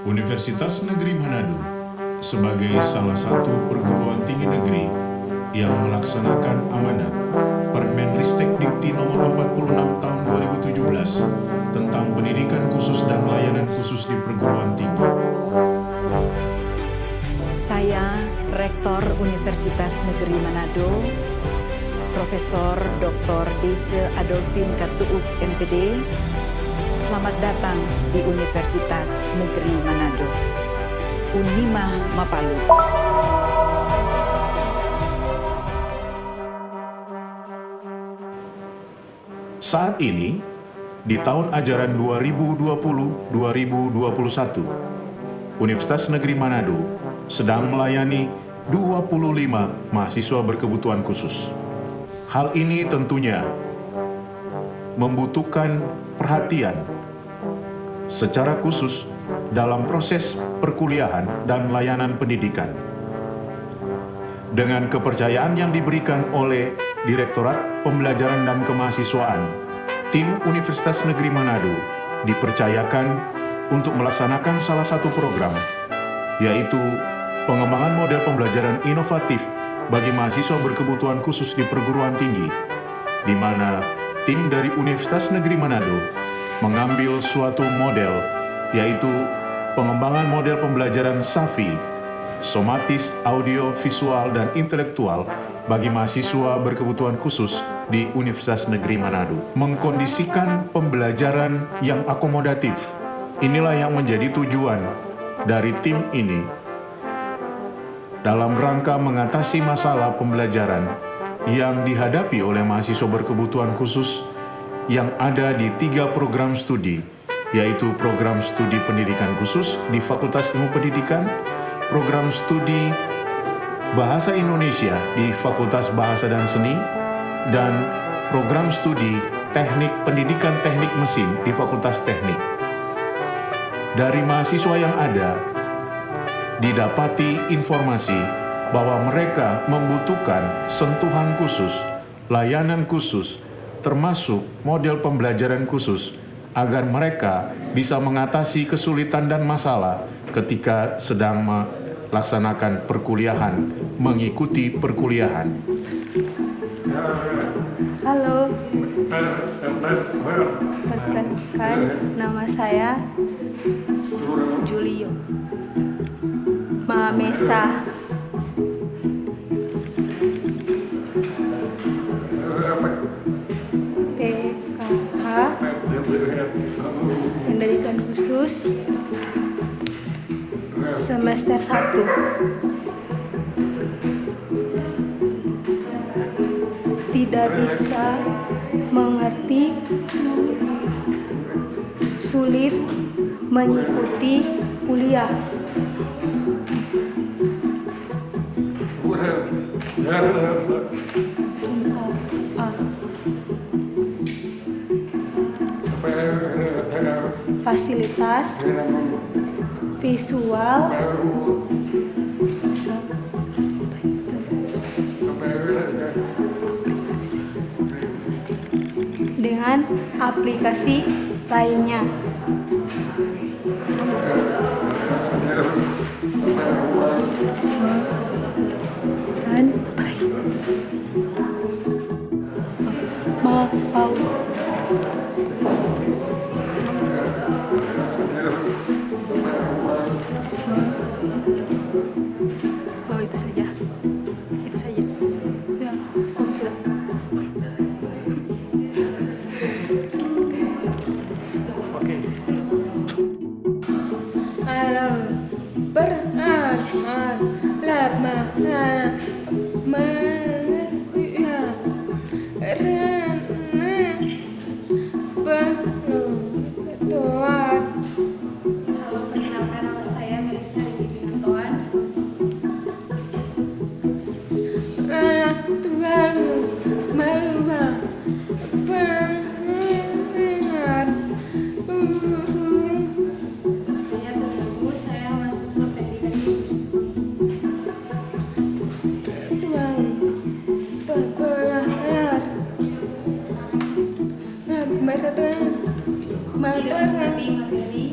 Universitas Negeri Manado sebagai salah satu perguruan tinggi negeri yang melaksanakan amanat Permenristek Dikti nomor 46 tahun 2017 tentang pendidikan khusus dan layanan khusus di perguruan tinggi. Saya, Rektor Universitas Negeri Manado, Profesor Dr. Dece Adolfin Katuuk, MPD. Selamat datang di Universitas Negeri Manado. Unima Mapalu. Saat ini, di tahun ajaran 2020-2021, Universitas Negeri Manado sedang melayani 25 mahasiswa berkebutuhan khusus. Hal ini tentunya membutuhkan perhatian secara khusus dalam proses perkuliahan dan layanan pendidikan. Dengan kepercayaan yang diberikan oleh Direktorat Pembelajaran dan Kemahasiswaan, tim Universitas Negeri Manado dipercayakan untuk melaksanakan salah satu program, yaitu pengembangan model pembelajaran inovatif bagi mahasiswa berkebutuhan khusus di perguruan tinggi, di mana tim dari Universitas Negeri Manado mengambil suatu model, yaitu pengembangan model pembelajaran SAFI, somatis, audio, visual, dan intelektual bagi mahasiswa berkebutuhan khusus di Universitas Negeri Manado. Mengkondisikan pembelajaran yang akomodatif, inilah yang menjadi tujuan dari tim ini dalam rangka mengatasi masalah pembelajaran yang dihadapi oleh mahasiswa berkebutuhan khusus yang ada di 3 program studi, yaitu program studi pendidikan khusus di Fakultas Ilmu Pendidikan, program studi Bahasa Indonesia di Fakultas Bahasa dan Seni, dan program studi Teknik Pendidikan Teknik Mesin di Fakultas Teknik. Dari mahasiswa yang ada, didapati informasi bahwa mereka membutuhkan sentuhan khusus, layanan khusus, termasuk model pembelajaran khusus, agar mereka bisa mengatasi kesulitan dan masalah ketika sedang melaksanakan perkuliahan, mengikuti perkuliahan. Halo, perkenalkan nama saya Julio Mamesa. PKH Pendidikan Khusus semester 1. Tidak bisa mengerti, sulit mengikuti kuliah. Fasilitas visual dengan aplikasi lainnya. Dan mau itu saja. Ya, kamu sudah. Alam berat lama manusia karena belum Tuhan. Halo, perkenalkan nama saya Melisa Ridinantoan. Anak Tuhan malu Saya terganggu, saya mahasiswa pendidikan khusus. Tuhan tak pernah mereka Tidak mengerti materi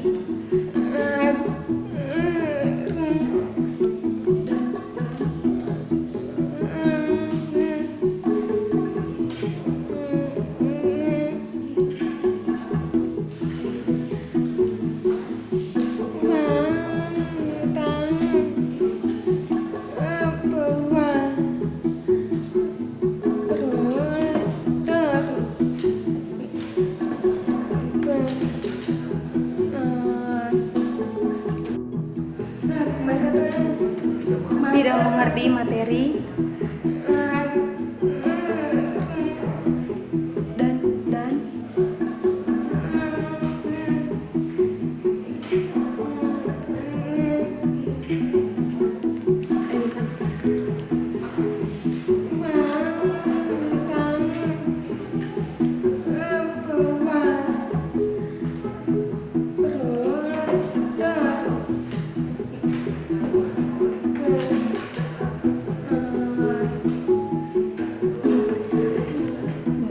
seperti materi dan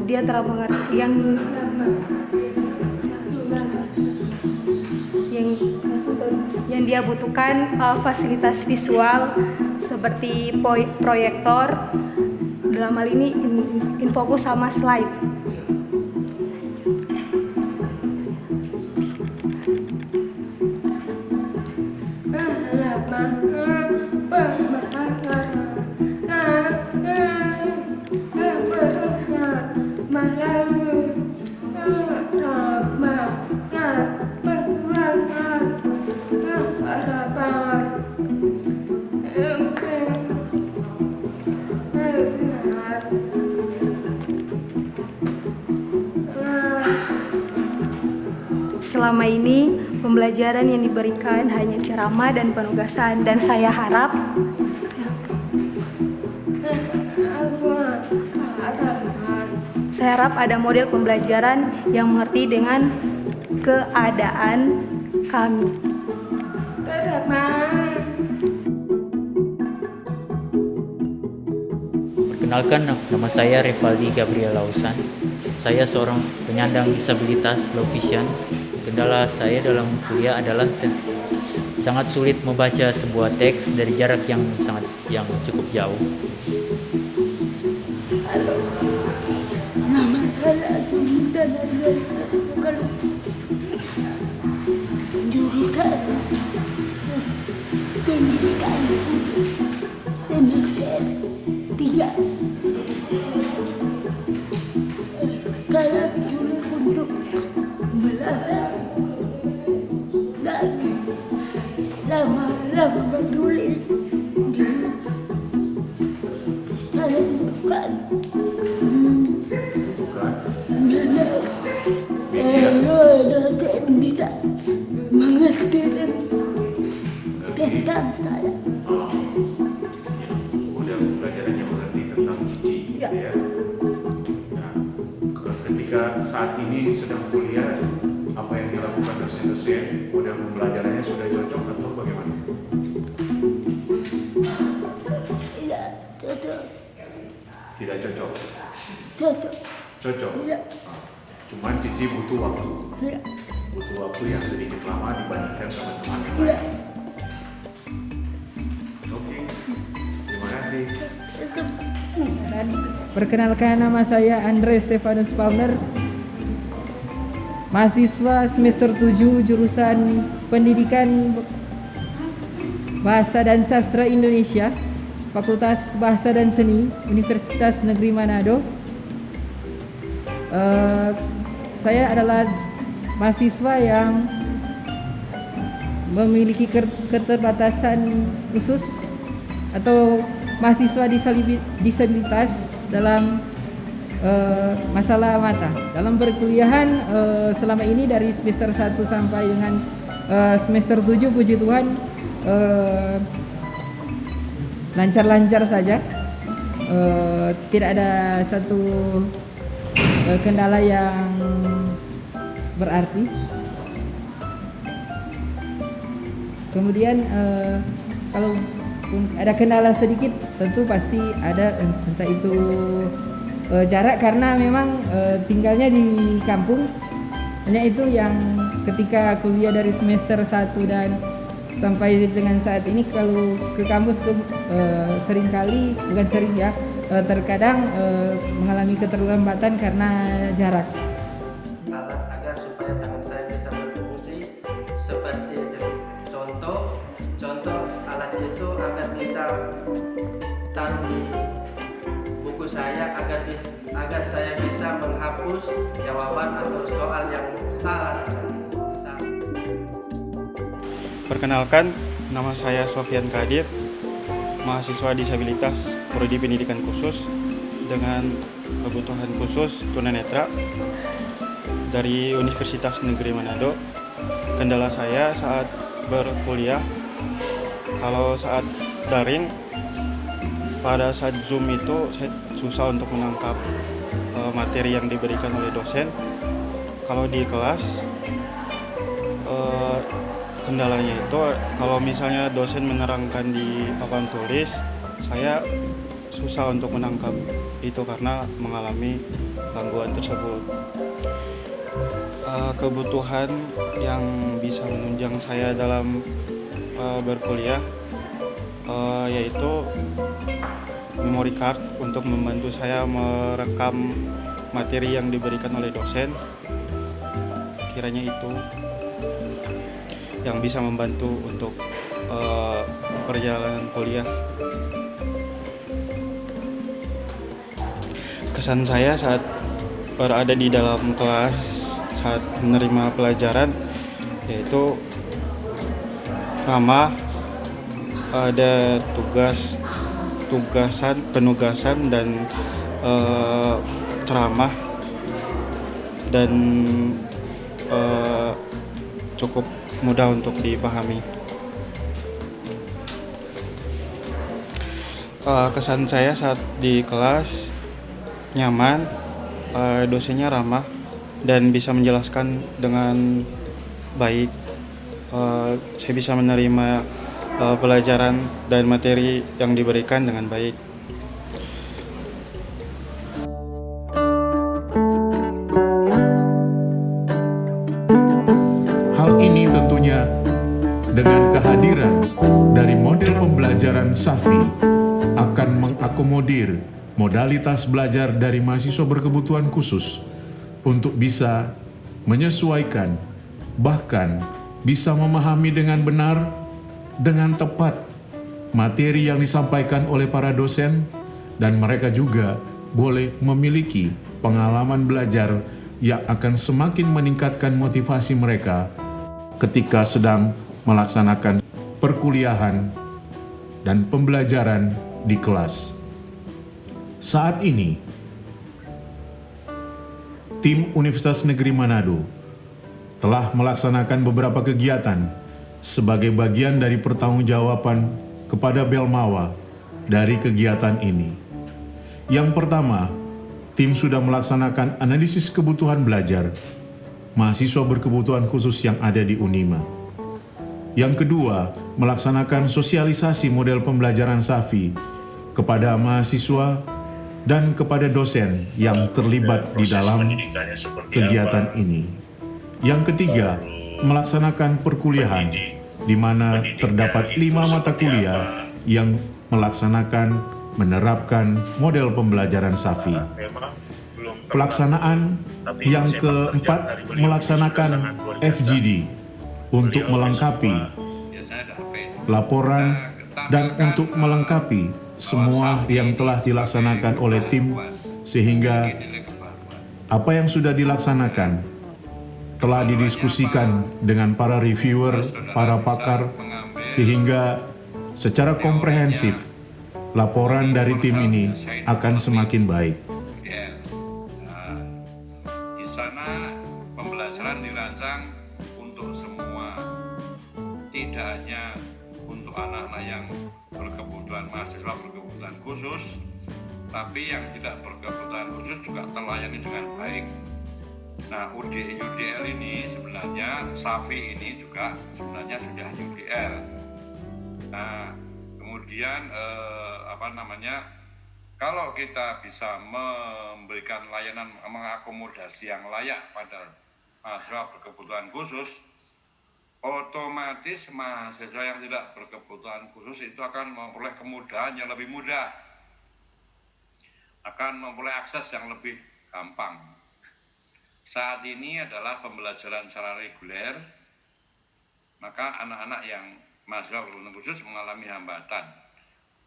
dia telah mengerti yang dia butuhkan fasilitas visual seperti proyektor, dalam hal ini infokus sama slide. Selama ini pembelajaran yang diberikan hanya ceramah dan penugasan, dan saya harap ada model pembelajaran yang mengerti dengan keadaan kami. Perkenalkan, nama saya Revaldi Gabriel Lausan. Saya seorang penyandang disabilitas low vision. Kendala saya dalam kuliah adalah sangat sulit membaca sebuah teks dari jarak yang cukup jauh. Halo, nama saya Sunita Nadia. Kalau jurusan pendidikan semester 3, sangat sulit untuk belajar dan lama-lama menulis. Saya bukan saya bisa mengerti tentang saya. Model pembelajarannya mengerti tentang cici, Ya. ya. Nah, ketika saat ini sedang kuliah, apa yang dilakukan dosen-dosen, model pembelajarannya sudah cocok atau bagaimana? Iya, cocok. Tidak cocok. Cocok. Cocok. Iya. Cuman cici butuh waktu. Iya. Butuh waktu yang sedikit lama dibandingkan teman-teman yang Iya. lain. Oke. Terima kasih. Dan perkenalkan, nama saya Andre Stefanus Palmer, mahasiswa semester 7 jurusan Pendidikan Bahasa dan Sastra Indonesia, Fakultas Bahasa dan Seni, Universitas Negeri Manado. Saya adalah mahasiswa yang memiliki keterbatasan khusus atau mahasiswa disabilitas dalam masalah mata. Dalam perkuliahan selama ini dari semester 1 sampai dengan semester 7, puji Tuhan lancar-lancar saja. Tidak ada satu kendala yang berarti. Kemudian kalau ada kendala sedikit, tentu pasti ada, entah itu jarak, karena memang tinggalnya di kampung. Hanya itu yang ketika kuliah dari semester 1 dan sampai dengan saat ini, kalau ke kampus seringkali, bukan sering ya, terkadang mengalami keterlambatan karena jarak. Alat agar supaya tangan saya bisa berfungsi seperti contoh alat itu agar bisa taruh di buku saya, agar saya bisa menghapus jawaban atau soal yang salah. Perkenalkan, nama saya Sofyan Kadir, mahasiswa disabilitas prodi pendidikan khusus dengan kebutuhan khusus tunanetra dari Universitas Negeri Manado. Kendala saya saat berkuliah, kalau saat daring, pada saat Zoom itu saya susah untuk menangkap materi yang diberikan oleh dosen. Kalau di kelas, kendalanya itu kalau misalnya dosen menerangkan di papan tulis, saya susah untuk menangkap itu karena mengalami gangguan tersebut. Kebutuhan yang bisa menunjang saya dalam berkuliah yaitu memory card untuk membantu saya merekam materi yang diberikan oleh dosen. Kiranya itu yang bisa membantu untuk perjalanan kuliah. Kesan saya saat berada di dalam kelas saat menerima pelajaran yaitu ramah, ada penugasan dan ceramah dan cukup mudah untuk dipahami. Kesan saya saat di kelas nyaman, dosennya ramah dan bisa menjelaskan dengan baik. Saya bisa menerima pelajaran dan materi yang diberikan dengan baik. Hal ini tentunya dengan kehadiran dari model pembelajaran SAFI akan mengakomodir modalitas belajar dari mahasiswa berkebutuhan khusus untuk bisa menyesuaikan, bahkan bisa memahami dengan benar, dengan tepat materi yang disampaikan oleh para dosen, dan mereka juga boleh memiliki pengalaman belajar yang akan semakin meningkatkan motivasi mereka ketika sedang melaksanakan perkuliahan dan pembelajaran di kelas. Saat ini, tim Universitas Negeri Manado telah melaksanakan beberapa kegiatan sebagai bagian dari pertanggungjawaban kepada Belmawa dari kegiatan ini. Yang pertama, tim sudah melaksanakan analisis kebutuhan belajar mahasiswa berkebutuhan khusus yang ada di Unima. Yang kedua, melaksanakan sosialisasi model pembelajaran SAFI kepada mahasiswa dan kepada dosen yang terlibat di dalam kegiatan ini. Yang ketiga, melaksanakan perkuliahan di mana terdapat 5 mata kuliah yang menerapkan model pembelajaran SAFI. Pelaksanaan yang keempat, melaksanakan FGD untuk melengkapi laporan dan untuk melengkapi semua yang telah dilaksanakan oleh tim, sehingga apa yang sudah dilaksanakan telah didiskusikan dengan para reviewer, para pakar, sehingga secara komprehensif laporan dari tim ini akan semakin baik. Di sana pembelajaran dirancang untuk semua, tidak hanya untuk anak-anak yang mahasiswa berkebutuhan khusus, tapi yang tidak berkebutuhan khusus juga terlayani dengan baik. Nah, UDL ini sebenarnya, SAFI ini juga sebenarnya sudah UDL. Nah, kemudian kalau kita bisa memberikan layanan, mengakomodasi yang layak pada mahasiswa berkebutuhan khusus, otomatis mahasiswa yang tidak berkebutuhan khusus itu akan memperoleh kemudahan yang lebih mudah, akan memperoleh akses yang lebih gampang. Saat ini adalah pembelajaran secara reguler, maka anak-anak yang mahasiswa berkebutuhan khusus mengalami hambatan.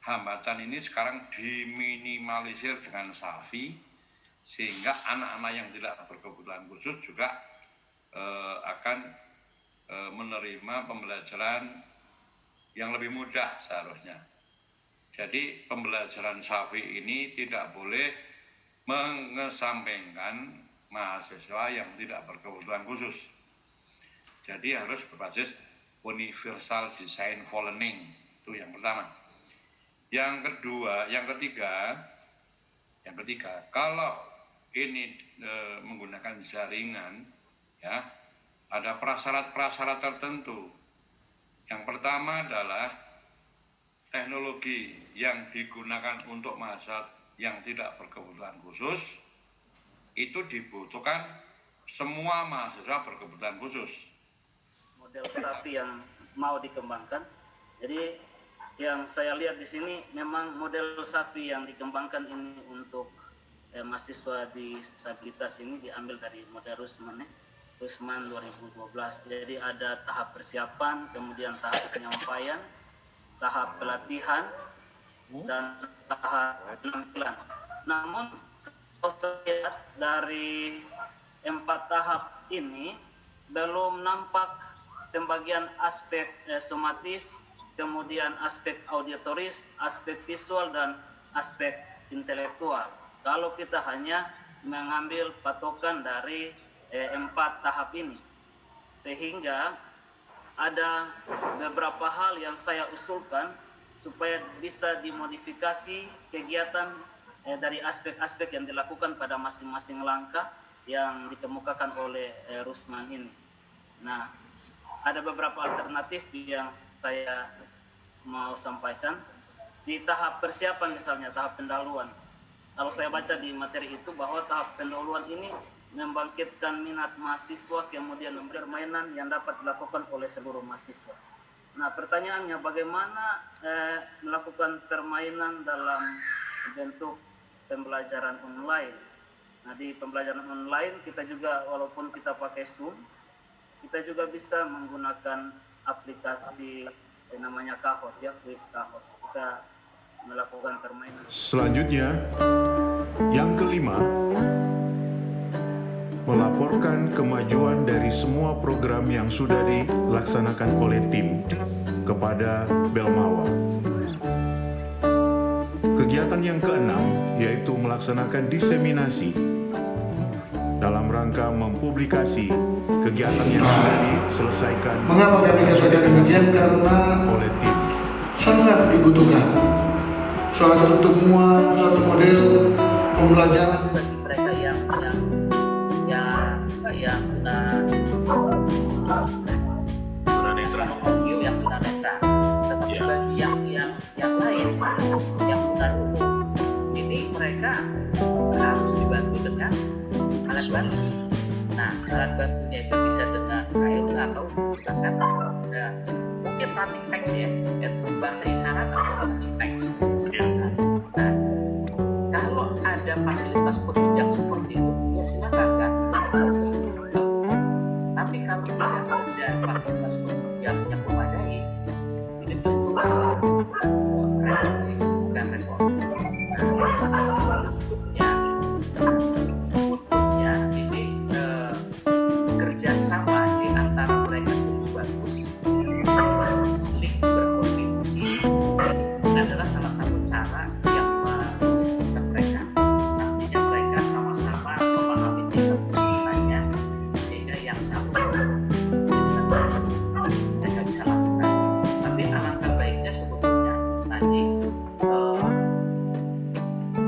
Hambatan ini sekarang diminimalisir dengan SAFI, sehingga anak-anak yang tidak berkebutuhan khusus juga akan menerima pembelajaran yang lebih mudah seharusnya. Jadi pembelajaran Syafi'i ini tidak boleh mengesampingkan mahasiswa yang tidak berkebutuhan khusus. Jadi harus berbasis universal design for learning, itu yang pertama. Yang ketiga, kalau ini menggunakan jaringan, ya, ada prasyarat-prasyarat tertentu. Yang pertama adalah teknologi yang digunakan untuk mahasiswa yang tidak berkebutuhan khusus itu dibutuhkan semua mahasiswa berkebutuhan khusus. Model Safi yang mau dikembangkan. Jadi yang saya lihat di sini memang model Safi yang dikembangkan ini untuk mahasiswa disabilitas ini diambil dari model Rusman 2012. Jadi ada tahap persiapan, kemudian tahap penyampaian, tahap pelatihan, dan tahap penampilan. Namun kalau saya lihat dari 4 tahap ini belum nampak pembagian aspek somatis, kemudian aspek auditoris, aspek visual, dan aspek intelektual. Kalau kita hanya mengambil patokan dari 4 tahap ini, sehingga ada beberapa hal yang saya usulkan supaya bisa dimodifikasi kegiatan dari aspek-aspek yang dilakukan pada masing-masing langkah yang dikemukakan oleh Rusman ini. Nah, ada beberapa alternatif yang saya mau sampaikan. Di tahap persiapan misalnya, tahap pendahuluan. Kalau saya baca di materi itu bahwa tahap pendahuluan ini membangkitkan minat mahasiswa, kemudian memberi permainan yang dapat dilakukan oleh seluruh mahasiswa. Nah, pertanyaannya bagaimana melakukan permainan dalam bentuk pembelajaran online. Nah, di pembelajaran online kita juga walaupun kita pakai Zoom, kita juga bisa menggunakan aplikasi yang namanya Kahoot, ya, quiz Kahoot. Kita melakukan permainan. Selanjutnya, yang kelima, melaporkan kemajuan dari semua program yang sudah dilaksanakan oleh tim kepada Belmawa. Kegiatan yang keenam yaitu melaksanakan diseminasi dalam rangka mempublikasi kegiatan yang sudah diselesaikan. Mengapa kami katakan demikian? Karena oleh tim sangat dibutuhkan suatu temuan, suatu model pembelajaran bagi mereka yang tunanetra, tetapi bagi yang lain yang tunarungu ini mereka harus dibantu dengan alat bantu. Nah, alat bantunya itu bisa dengan kail atau menggunakan mungkin running text, ya, bahasa isyarat atau running text. Nah, kalau ada fasilitas penunjang seperti itu, ya silakan kan. Tapi kalau tidak ada fasilitas penunjang yang memadai, ini tentu bukan repot. Bentuknya ini kerjasama di antara mereka itu bagus, saling berkontribusi adalah salah satu cara yang menentukan mereka. Artinya mereka sama-sama memahami tingkat kesulitannya, sehingga yang sama mereka bisa lakukan. Tapi alangkah baiknya sebetulnya tadi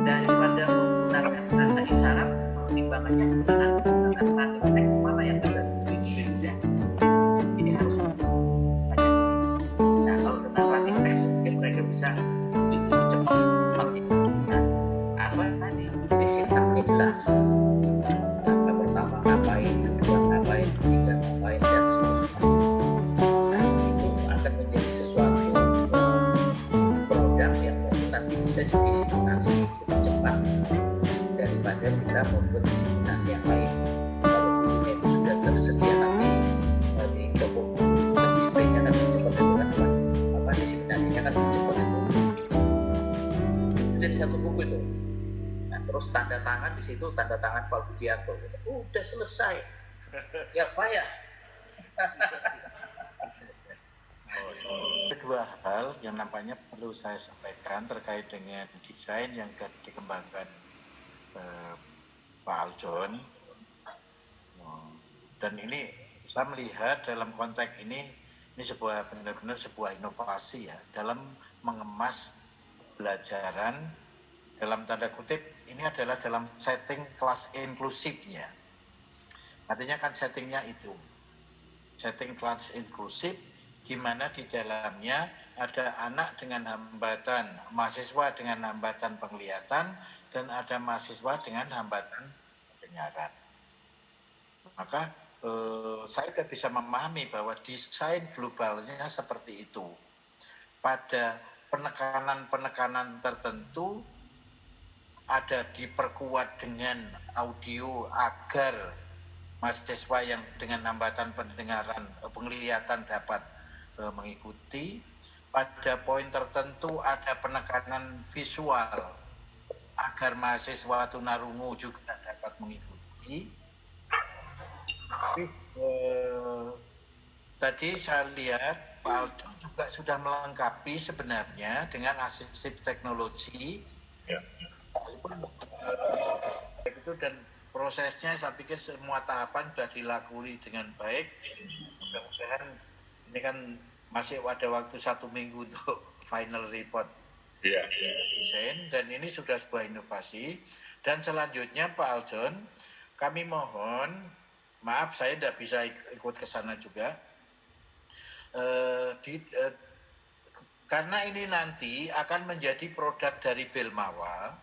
daripada menggunakan bahasa isyarat, pertimbangannya menggunakan running text mana yang ada di ya. Ini harus banyak. Nah, kalau dengan running text mungkin mereka bisa itu cepat. Apa tadi? Jadi sintaknya jelas. Langkah pertama ngapain, kedua ngapain, ketiga ngapain, dan seterusnya. Nah, itu akan menjadi sesuatu program yang nanti bisa didiseminasi cukup cepat daripada kita membuat diseminasi yang lain. Kalau bukunya itu sudah tersedia nanti di toko displaynya kan cepat itu kan, apa diseminasinya kan cepat itu. Sudah di satu buku itu. Nah, terus tanda tangan di situ, tanda tangan Pak Budianto. Udah selesai. Ya Pak ya. dua hal yang nampaknya perlu saya sampaikan terkait dengan desain yang sudah dikembangkan Pak Aljon. Dan ini saya melihat dalam konteks ini sebuah benar-benar sebuah inovasi ya dalam mengemas pelajaran dalam tanda kutip ini adalah dalam setting kelas inklusifnya. Artinya kan settingnya itu setting kelas inklusif di mana di dalamnya ada anak dengan hambatan, mahasiswa dengan hambatan penglihatan dan ada mahasiswa dengan hambatan pendengaran. Maka saya tidak bisa memahami bahwa desain globalnya seperti itu. Pada penekanan-penekanan tertentu ada diperkuat dengan audio agar mahasiswa yang dengan hambatan pendengaran, penglihatan dapat mengikuti. Pada poin tertentu ada penekanan visual agar mahasiswa tunarungu juga dapat mengikuti. Tapi tadi saya lihat Pak Aldo juga sudah melengkapi sebenarnya dengan asistif teknologi. Itu dan prosesnya saya pikir semua tahapan sudah dilalui dengan baik. Mudah-mudahan ini kan masih ada waktu 1 minggu untuk final report desain dan ini sudah sebuah inovasi. Dan selanjutnya Pak Aljon, kami mohon maaf saya tidak bisa ikut ke sana juga karena ini nanti akan menjadi produk dari Belmawa.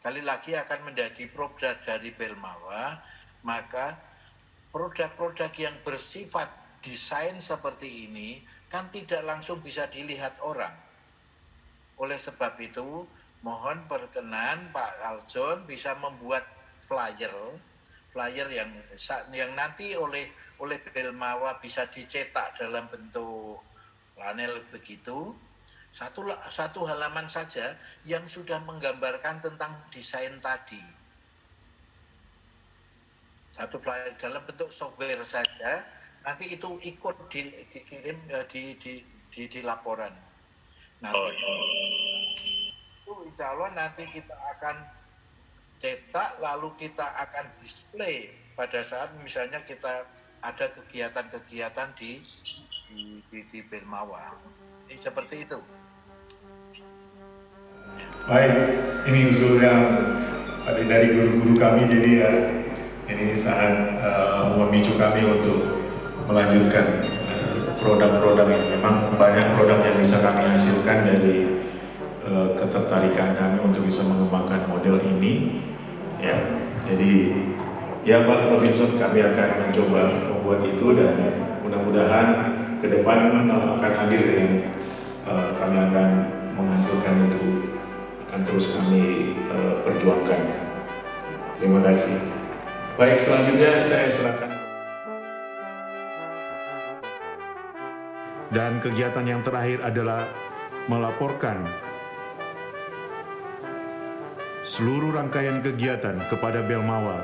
Kali lagi akan menjadi produk dari Belmawa, maka produk-produk yang bersifat desain seperti ini kan tidak langsung bisa dilihat orang. Oleh sebab itu, mohon berkenan Pak Aljon bisa membuat flyer yang nanti oleh Belmawa bisa dicetak dalam bentuk panel begitu. Satu halaman saja yang sudah menggambarkan tentang desain tadi. Satu flyer dalam bentuk software saja, nanti itu ikut dikirim di laporan. Nanti itu insya Allah nanti kita akan cetak lalu kita akan display pada saat misalnya kita ada kegiatan-kegiatan di Belmawa. Ini seperti itu. Baik, ini usul yang dari guru-guru kami, jadi ya ini sangat memicu kami untuk melanjutkan produk-produk yang memang banyak produk yang bisa kami hasilkan dari ketertarikan kami untuk bisa mengembangkan model ini. Ya, jadi ya Pak Robinson, kami akan mencoba membuat itu dan mudah-mudahan ke depan akan hadir yang kami akan menghasilkan itu akan terus kami perjuangkan. Terima kasih. Baik, selanjutnya saya serahkan. Dan kegiatan yang terakhir adalah melaporkan seluruh rangkaian kegiatan kepada Belmawa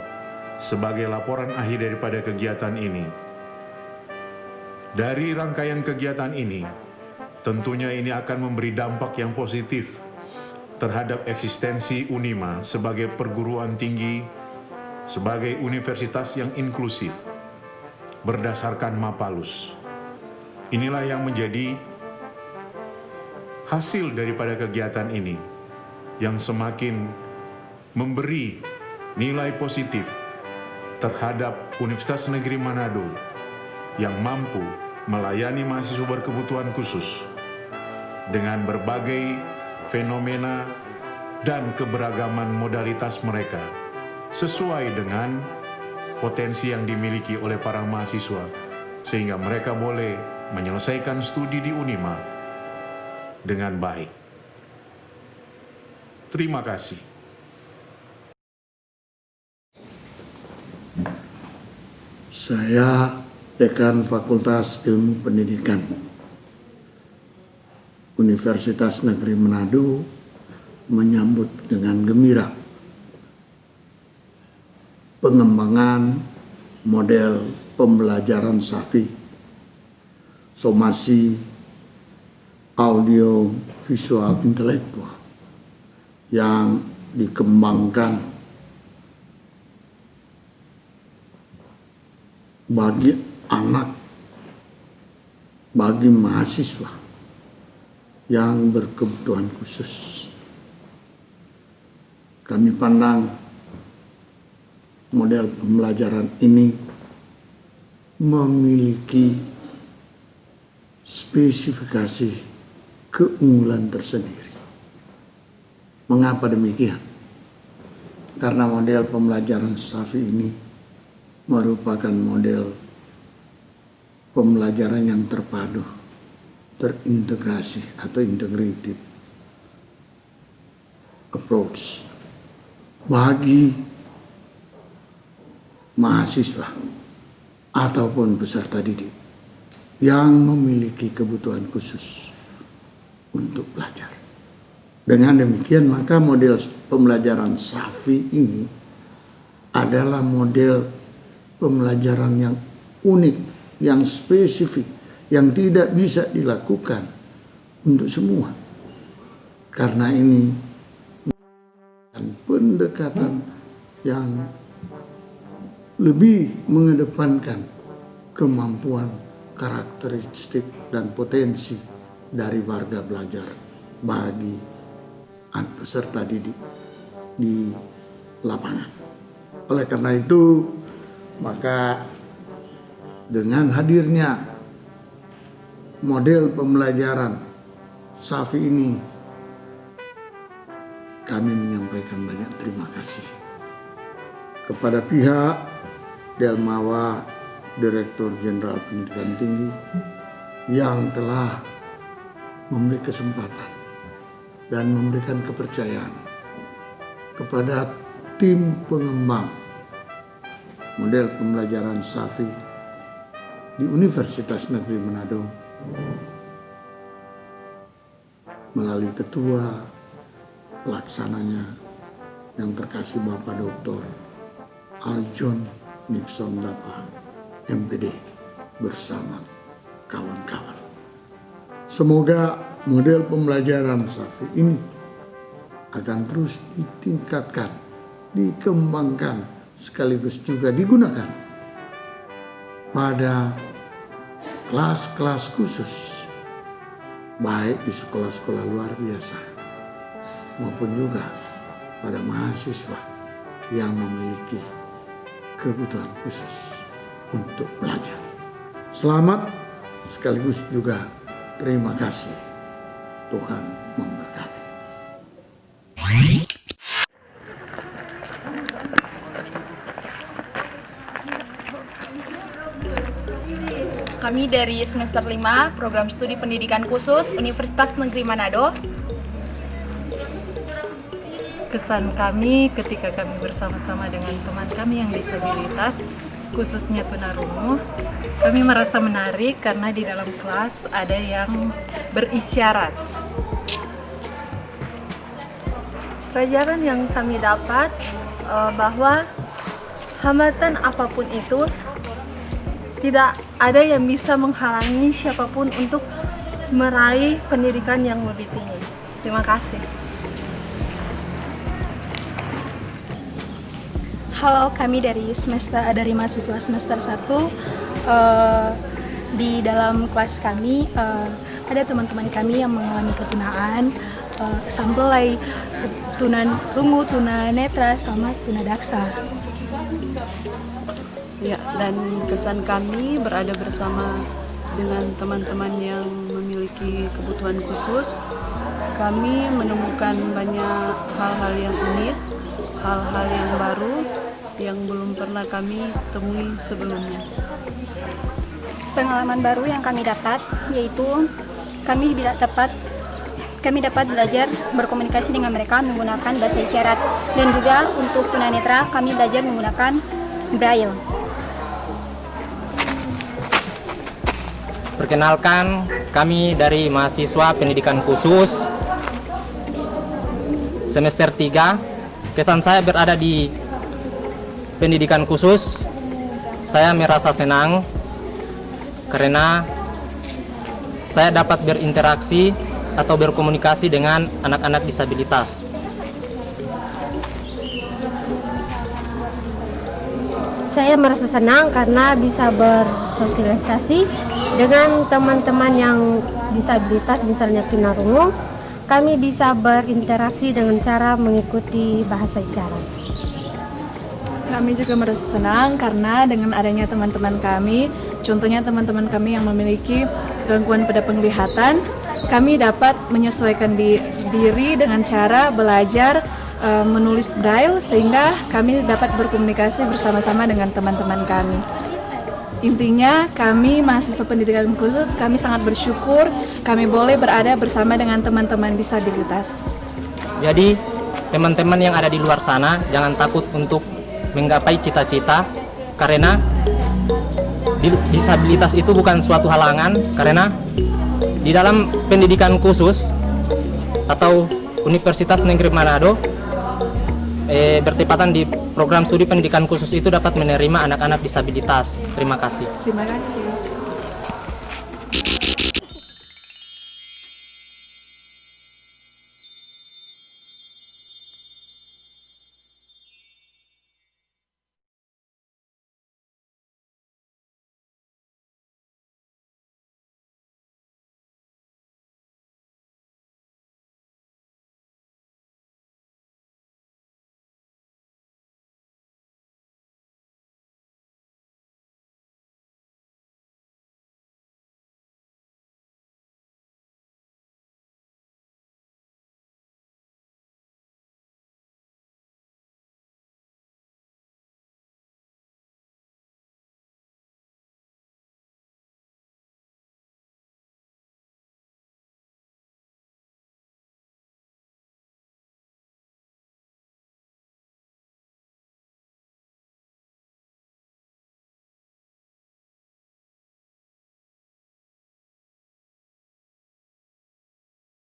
sebagai laporan akhir daripada kegiatan ini. Dari rangkaian kegiatan ini, tentunya ini akan memberi dampak yang positif terhadap eksistensi Unima sebagai perguruan tinggi, sebagai universitas yang inklusif, berdasarkan Mapalus. Inilah yang menjadi hasil daripada kegiatan ini, yang semakin memberi nilai positif terhadap Universitas Negeri Manado yang mampu melayani mahasiswa berkebutuhan khusus dengan berbagai fenomena dan keberagaman modalitas mereka sesuai dengan potensi yang dimiliki oleh para mahasiswa sehingga mereka boleh menyelesaikan studi di Unima dengan baik. Terima kasih. Saya Dekan Fakultas Ilmu Pendidikan Universitas Negeri Manado menyambut dengan gembira pengembangan model pembelajaran SAFI, somasi, audio visual intelektual yang dikembangkan bagi anak, bagi mahasiswa yang berkebutuhan khusus. Kami pandang model pembelajaran ini memiliki spesifikasi keunggulan tersendiri. Mengapa demikian? Karena model pembelajaran Safi ini merupakan model pembelajaran yang terpadu, terintegrasi atau integrated approach bagi mahasiswa ataupun peserta didik yang memiliki kebutuhan khusus untuk belajar. Dengan demikian maka model pembelajaran Safi ini adalah model pembelajaran yang unik, yang spesifik, yang tidak bisa dilakukan untuk semua. Karena ini pendekatan yang lebih mengedepankan kemampuan, karakteristik, dan potensi dari warga belajar bagi peserta didik di lapangan. Oleh karena itu, maka dengan hadirnya model pembelajaran Safi ini, kami menyampaikan banyak terima kasih kepada pihak Delmawa, Direktur Jenderal Pendidikan Tinggi, yang telah memberi kesempatan dan memberikan kepercayaan kepada tim pengembang model pembelajaran Safi di Universitas Negeri Manado melalui ketua pelaksananya yang terkasih Bapak Dr. Aljon Nixon Dapa, MPD, bersama kawan-kawan. Semoga model pembelajaran Safi ini akan terus ditingkatkan, dikembangkan, sekaligus juga digunakan pada kelas-kelas khusus, baik di sekolah-sekolah luar biasa maupun juga pada mahasiswa yang memiliki kebutuhan khusus untuk belajar. Selamat sekaligus juga terima kasih. Tuhan memberkati. Kami dari semester 5 Program Studi Pendidikan Khusus Universitas Negeri Manado. Kesan kami ketika kami bersama-sama dengan teman kami yang disabilitas, khususnya tunarungu, kami merasa menarik karena di dalam kelas ada yang berisyarat. Pelajaran yang kami dapat bahwa hambatan apapun itu tidak ada yang bisa menghalangi siapapun untuk meraih pendidikan yang lebih tinggi. Terima kasih. Halo, kami dari mahasiswa semester 1. Di dalam kelas kami ada teman-teman kami yang mengalami ketunaan, sampai tunarungu, tunanetra, sama tunadaksa. Ya, dan kesan kami berada bersama dengan teman-teman yang memiliki kebutuhan khusus. Kami menemukan banyak hal-hal yang unik, hal-hal yang baru yang belum pernah kami temui sebelumnya. Pengalaman baru yang kami dapat yaitu kami dapat belajar berkomunikasi dengan mereka menggunakan bahasa isyarat, dan juga untuk tunanetra kami belajar menggunakan braille. Perkenalkan, kami dari mahasiswa pendidikan khusus semester 3. Kesan saya berada di pendidikan khusus, saya merasa senang karena saya dapat berinteraksi atau berkomunikasi dengan anak-anak disabilitas. Saya merasa senang karena bisa bersosialisasi dengan teman-teman yang disabilitas, misalnya tunarungu. Kami bisa berinteraksi dengan cara mengikuti bahasa isyarat. Kami juga merasa senang karena dengan adanya teman-teman kami, contohnya teman-teman kami yang memiliki gangguan pada penglihatan, kami dapat menyesuaikan diri dengan cara belajar menulis braille sehingga kami dapat berkomunikasi bersama-sama dengan teman-teman kami. Intinya kami mahasiswa pendidikan khusus, kami sangat bersyukur kami boleh berada bersama dengan teman-teman disabilitas. Jadi teman-teman yang ada di luar sana jangan takut untuk menggapai cita-cita, karena disabilitas itu bukan suatu halangan, karena di dalam pendidikan khusus atau Universitas Negeri Manado bertepatan di program studi pendidikan khusus itu dapat menerima anak-anak disabilitas. Terima kasih. Terima kasih.